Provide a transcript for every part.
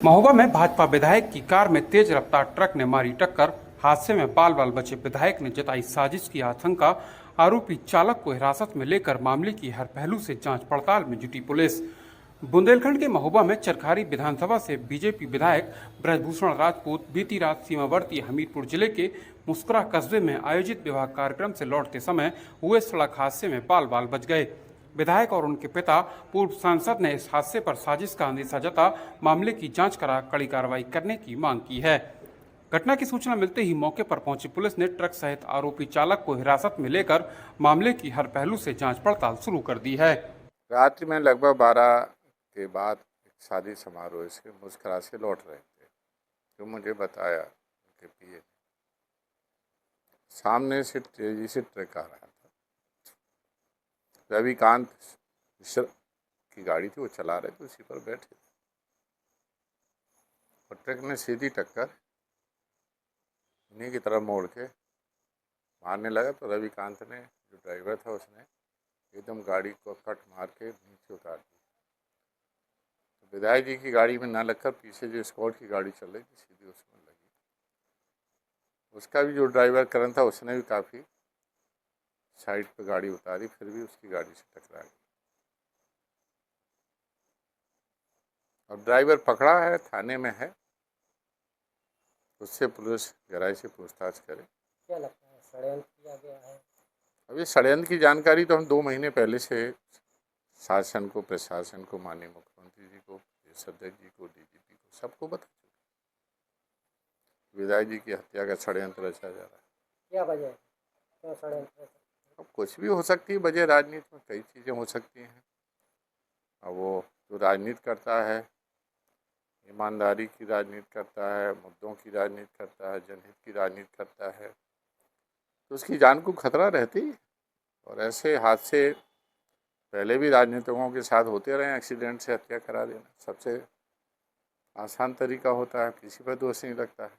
महोबा में भाजपा विधायक की कार में तेज रफ्तार ट्रक ने मारी टक्कर। हादसे में बाल बाल बचे विधायक ने जताई साजिश की आशंका। आरोपी चालक को हिरासत में लेकर मामले की हर पहलू से जांच पड़ताल में जुटी पुलिस। बुंदेलखंड के महोबा में चरखारी विधानसभा से बीजेपी विधायक ब्रजभूषण राजपूत बीती रात सीमावर्ती हमीरपुर जिले के मुस्कुरा कस्बे में आयोजित विवाह कार्यक्रम से लौटते समय हुए सड़क हादसे में बाल बाल बच गए। विधायक और उनके पिता पूर्व सांसद ने इस हादसे पर साजिश का अंदेशा जता मामले की जांच करा कड़ी कार्रवाई करने की मांग की है। घटना की सूचना मिलते ही मौके पर पहुंची पुलिस ने ट्रक सहित आरोपी चालक को हिरासत में लेकर मामले की हर पहलू से जांच पड़ताल शुरू कर दी है। रात्रि में लगभग 12 के बाद एक शादी समारोह से मुस्कुरा से लौट रहे थे, जो मुझे बताया उनके पिए। सामने से तेजी से ट्रक आ रहा था। रविकांत मिश्र की गाड़ी थी, वो चला रहे थे, उसी पर बैठे और ट्रक ने सीधी टक्कर उन्हीं की तरफ मोड़ के मारने लगा। तो रविकांत ने, जो ड्राइवर था, उसने एकदम गाड़ी को कट मार के नीचे उतार दी। तो विधायक जी की गाड़ी में ना लगकर पीछे जो स्कॉट की गाड़ी चल रही थी, सीधी उसमें लगी। उसका भी जो ड्राइवर करण था, उसने भी काफ़ी साइड पे गाड़ी उतारी, फिर भी उसकी गाड़ी से टकरा गई। और ड्राइवर पकड़ा है, थाने में है, उससे पुलिस गहराई से पूछताछ करे। क्या लगता है षड्यंत्र किया गया है? अभी षड्यंत्र की जानकारी तो हम 2 महीने पहले से शासन को, प्रशासन को, माननीय मुख्यमंत्री जी को, अध्यक्ष जी को, डीजीपी को, सबको बता चुके। विधायक जी की हत्या का षड्यंत्र रचा जा रहा है। क्या वजह है? क्यों षड्यंत्र? अब कुछ भी हो सकती है वजह, राजनीति में कई चीज़ें हो सकती हैं। अब वो जो राजनीति करता है, ईमानदारी की राजनीति करता है, मुद्दों की राजनीति करता है, जनहित की राजनीति करता है, तो उसकी जान को खतरा रहती है। और ऐसे हादसे पहले भी राजनीतिकों के साथ होते रहे। एक्सीडेंट से हत्या करा देना सबसे आसान तरीका होता है, किसी पर दोष नहीं लगता है।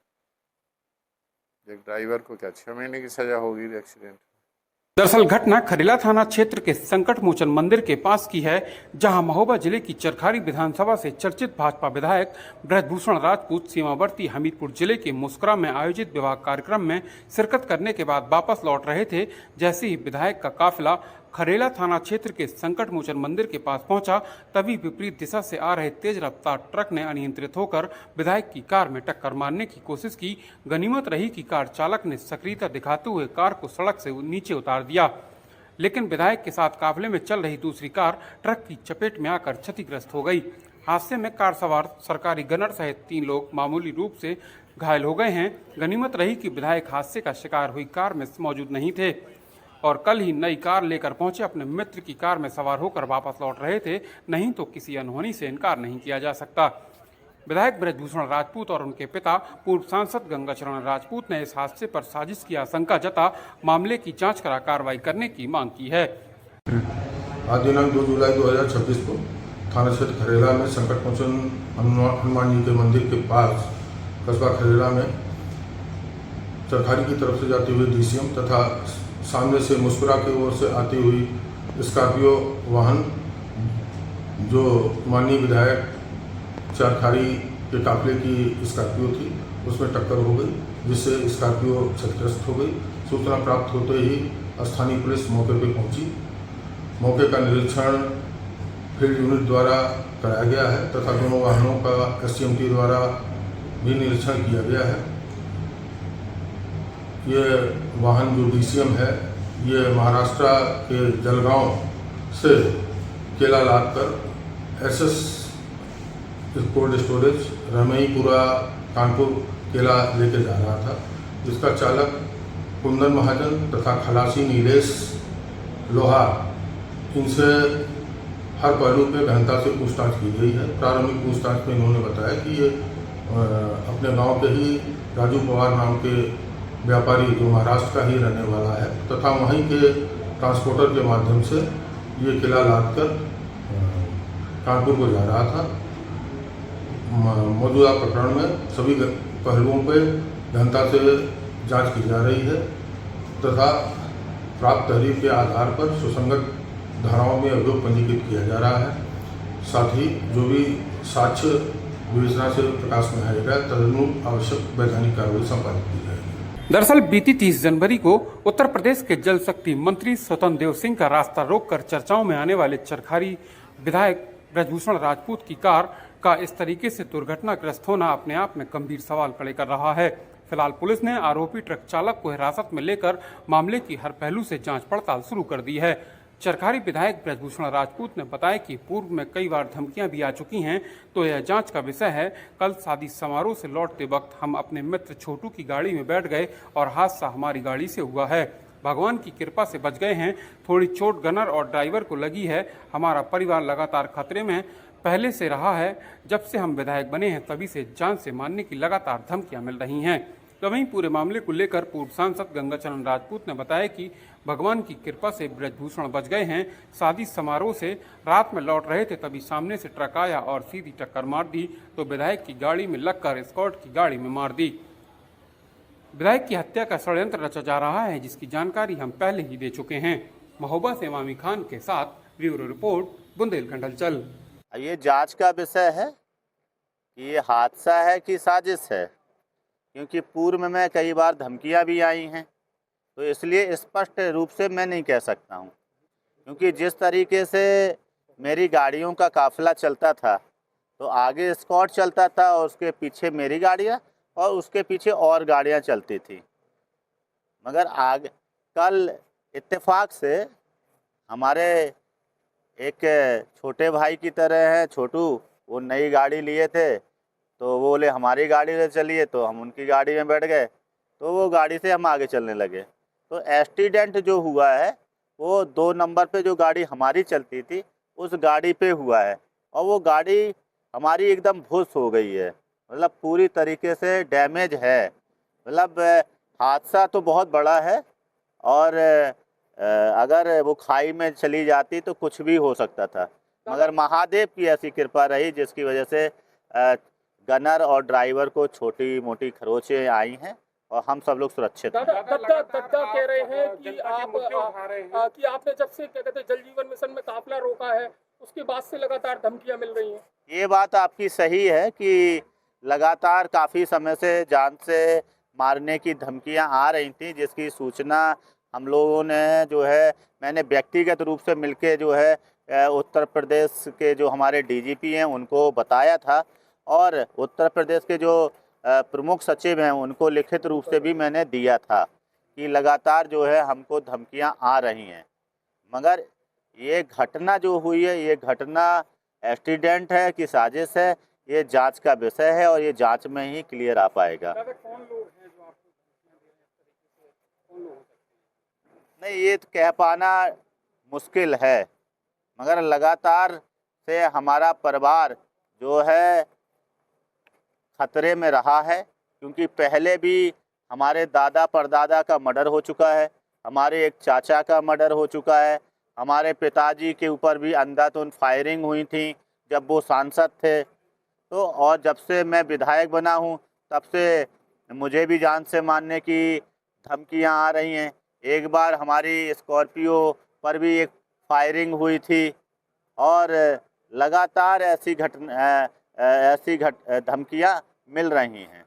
एक ड्राइवर को क्या 6 महीने की सज़ा होगी एक्सीडेंट। दरअसल घटना खरेला थाना क्षेत्र के संकट मोचन मंदिर के पास की है, जहां महोबा जिले की चरखारी विधानसभा से चर्चित भाजपा विधायक ब्रजभूषण राजपूत सीमावर्ती हमीरपुर जिले के मुस्कुरा में आयोजित विवाह कार्यक्रम में शिरकत करने के बाद वापस लौट रहे थे। जैसे ही विधायक का काफिला खरेला थाना क्षेत्र के संकट मोचन मंदिर के पास पहुंचा, तभी विपरीत दिशा से आ रहे तेज रफ्तार ट्रक ने अनियंत्रित होकर विधायक की कार में टक्कर मारने की कोशिश की। गनीमत रही कि कार चालक ने सक्रियता दिखाते हुए कार को सड़क से नीचे उतार दिया, लेकिन विधायक के साथ काफिले में चल रही दूसरी कार ट्रक की चपेट में आकर क्षतिग्रस्त हो गई। हादसे में कार सवार सरकारी गनर सहित 3 लोग मामूली रूप से घायल हो गए हैं। गनीमत रही कि विधायक हादसे का शिकार हुई कार में मौजूद नहीं थे और कल ही नई कार लेकर पहुंचे अपने मित्र की कार में सवार होकर वापस लौट रहे थे, नहीं तो किसी अनहोनी से इनकार नहीं किया जा सकता। विधायक ब्रजभूषण राजपूत और उनके पिता पूर्व सांसद गंगाचरण राजपूत ने इस हादसे पर साजिश की आशंका जता मामले की जांच करा कार्रवाई करने की मांग की है। आज दिनांक 2 जुलाई 2026 को थाना क्षेत्र खरेला में संकट मोचन हनुमान जी के मंदिर के पास कस्बा खरेला में चरखारी की तरफ से जाती हुई डीसीएम तथा सामने से मुस्कुरा की ओर से आती हुई स्कॉर्पियो वाहन, जो माननीय विधायक चरखारी के काफिले की स्कॉर्पियो थी, उसमें टक्कर हो गई, जिससे स्कॉर्पियो क्षतिग्रस्त हो गई। सूचना प्राप्त होते ही स्थानीय पुलिस मौके पर पहुंची। मौके का निरीक्षण फील्ड यूनिट द्वारा कराया गया है तथा दोनों वाहनों का एससीएमटी द्वारा भी निरीक्षण किया गया है। ये वाहन जो डीसीएम है, ये महाराष्ट्र के जलगांव से केला लाद कर एसएस कोल्ड स्टोरेज रमईपुरा कानपुर केला लेके जा रहा था, जिसका चालक कुंदन महाजन तथा खलासी नीलेश लोहार, इनसे हर पहलू पे गहनता से पूछताछ की गई है। प्रारंभिक पूछताछ में इन्होंने बताया कि ये अपने गांव के ही राजू पवार नाम के व्यापारी, जो महाराष्ट्र का ही रहने वाला है, तथा वहीं के ट्रांसपोर्टर के माध्यम से ये किला लाद कर कानपुर को जा रहा था। मौजूदा प्रकरण में सभी पहलुओं पर गहनता से जांच की जा रही है तथा प्राप्त तहरीर के आधार पर सुसंगत धाराओं में अभियोग पंजीकृत किया जा रहा है। साथ ही जो भी साक्ष्य विवेचना से प्रकाश में आएगा, तदनुरूप आवश्यक वैधानिक कार्रवाई संपादित की जाएगी। दरअसल बीती 30 जनवरी को उत्तर प्रदेश के जल शक्ति मंत्री स्वतंत्र देव सिंह का रास्ता रोककर चर्चाओं में आने वाले चरखारी विधायक ब्रजभूषण राजपूत की कार का इस तरीके से दुर्घटनाग्रस्त होना अपने आप में गंभीर सवाल खड़े कर रहा है। फिलहाल पुलिस ने आरोपी ट्रक चालक को हिरासत में लेकर मामले की हर पहलू से जांच पड़ताल शुरू कर दी है। चरखारी विधायक ब्रजभूषण राजपूत ने बताया कि पूर्व में कई बार धमकियां भी आ चुकी हैं, तो यह जांच का विषय है। कल शादी समारोह से लौटते वक्त हम अपने मित्र छोटू की गाड़ी में बैठ गए और हादसा हमारी गाड़ी से हुआ है। भगवान की कृपा से बच गए हैं। थोड़ी चोट गनर और ड्राइवर को लगी है। हमारा परिवार लगातार खतरे में पहले से रहा है। जब से हम विधायक बने हैं तभी से जान से मारने की लगातार धमकियां मिल रही हैं। तो वहीं पूरे मामले को लेकर पूर्व सांसद गंगाचरण राजपूत ने बताया कि भगवान की कृपा से ब्रजभूषण बच गए हैं। शादी समारोह से रात में लौट रहे थे, तभी सामने से ट्रक आया और सीधी टक्कर मार दी, तो विधायक की गाड़ी में लगकर स्कॉट की गाड़ी में मार दी। विधायक की हत्या का षड्यंत्र रचा जा रहा है, जिसकी जानकारी हम पहले ही दे चुके हैं। महोबा से इमामी खान के साथ ब्यूरो रिपोर्ट, बुंदेलखंड हलचल। ये जांच का विषय है कि ये हादसा है कि साजिश है, क्योंकि पूर्व में कई बार धमकियां भी आई हैं, तो इसलिए स्पष्ट रूप से मैं नहीं कह सकता हूं। क्योंकि जिस तरीके से मेरी गाड़ियों का काफ़िला चलता था, तो आगे स्कॉट चलता था और उसके पीछे मेरी गाड़ियां और उसके पीछे और गाड़ियां चलती थी। मगर आगे कल इत्तेफाक से हमारे एक छोटे भाई की तरह है छोटू, वो नई गाड़ी लिए थे, तो वो बोले हमारी गाड़ी से चलिए, तो हम उनकी गाड़ी में बैठ गए, तो वो गाड़ी से हम आगे चलने लगे। तो एक्सीडेंट जो हुआ है वो 2 नंबर पे जो गाड़ी हमारी चलती थी उस गाड़ी पे हुआ है, और वो गाड़ी हमारी एकदम भुस हो गई है, मतलब पूरी तरीके से डैमेज है। मतलब हादसा तो बहुत बड़ा है, और अगर वो खाई में चली जाती तो कुछ भी हो सकता था, मगर महादेव की ऐसी कृपा रही जिसकी वजह से गनर और ड्राइवर को छोटी मोटी खरोचें आई हैं और हम सब लोग सुरक्षित हैं। दादा कह रहे हैं कि आपने जब से क्या कहते हैं जल जीवन मिशन में काफिला रोका है, उसके बाद से लगातार धमकियां मिल रही हैं। ये बात आपकी सही है कि लगातार काफ़ी समय से जान से मारने की धमकियां आ रही थी, जिसकी सूचना हम लोगों ने जो है, मैंने व्यक्तिगत रूप से मिलके जो है उत्तर प्रदेश के जो हमारे डीजीपी हैं उनको बताया था, और उत्तर प्रदेश के जो प्रमुख सचिव हैं उनको लिखित रूप से भी मैंने दिया था कि लगातार जो है हमको धमकियां आ रही हैं। मगर ये घटना जो हुई है, ये घटना एक्सीडेंट है कि साजिश है, ये जांच का विषय है और ये जांच में ही क्लियर आ पाएगा। नहीं, ये तो कह पाना मुश्किल है, मगर लगातार से हमारा परिवार जो है खतरे में रहा है, क्योंकि पहले भी हमारे दादा परदादा का मर्डर हो चुका है, हमारे एक चाचा का मर्डर हो चुका है, हमारे पिताजी के ऊपर भी अंधाधुंध फायरिंग हुई थी जब वो सांसद थे। तो और जब से मैं विधायक बना हूँ तब से मुझे भी जान से मारने की धमकियाँ आ रही हैं। एक बार हमारी स्कॉर्पियो पर भी एक फायरिंग हुई थी, और लगातार ऐसी धमकियाँ मिल रही हैं।